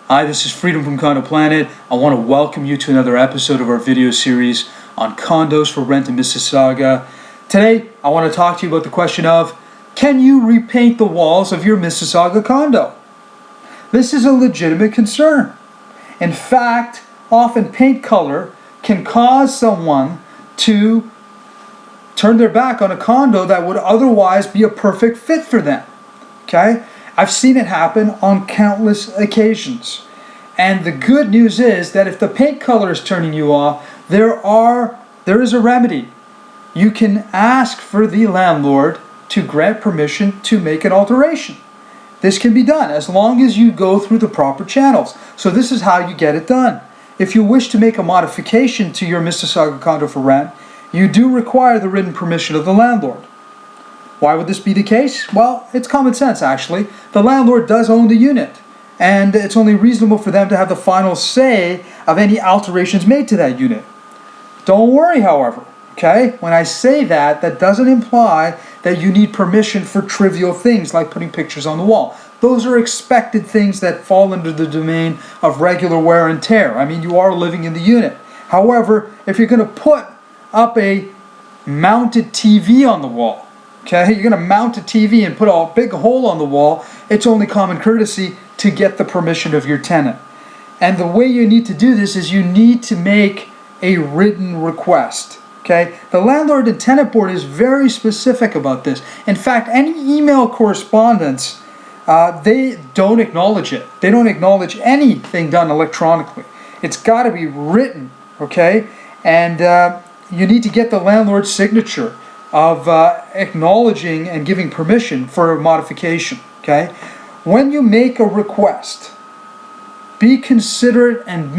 Hi, this is Freedom from Condo Planet. I want to welcome you to another episode of our video series on condos for rent in Mississauga. Today, I want to talk to you about the question of, can you repaint the walls of your Mississauga condo? This is a legitimate concern. In fact, often paint color can cause someone to turn their back on a condo that would otherwise be a perfect fit for them. Okay? I've seen it happen on countless occasions. And the good news is that if the paint color is turning you off, there is a remedy. You can ask for the landlord to grant permission to make an alteration. This can be done as long as you go through the proper channels. So this is how you get it done. If you wish to make a modification to your Mississauga condo for rent, you do require the written permission of the landlord. Why would this be the case? Well, it's common sense actually. The landlord does own the unit, and it's only reasonable for them to have the final say of any alterations made to that unit. Don't worry, however, okay? When I say that, that doesn't imply that you need permission for trivial things like putting pictures on the wall. Those are expected things that fall under the domain of regular wear and tear. I mean, you are living in the unit. However, if you're going to put up a mounted TV on the wall, okay, you're going to mount a TV and put a big hole on the wall, it's only common courtesy to get the permission of your tenant. And the way you need to do this is you need to make a written request. Okay? The landlord and tenant board is very specific about this. In fact, any email correspondence, they don't acknowledge it. They don't acknowledge anything done electronically. It's got to be written, okay? And you need to get the landlord's signature of acknowledging and giving permission for a modification, okay? When you make a request, be considerate and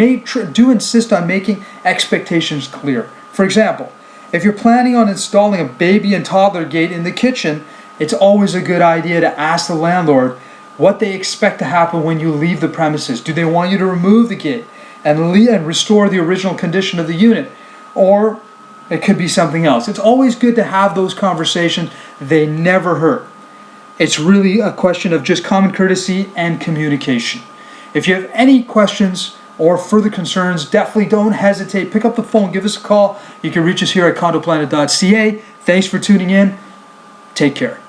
do insist on making expectations clear. For example, if you're planning on installing a baby and toddler gate in the kitchen, it's always a good idea to ask the landlord what they expect to happen when you leave the premises. Do they want you to remove the gate and restore the original condition of the unit? Or it could be something else. It's always good to have those conversations. They never hurt. It's really a question of just common courtesy and communication. If you have any questions or further concerns, definitely don't hesitate. Pick up the phone, give us a call. You can reach us here at condoplanet.ca. Thanks for tuning in. Take care.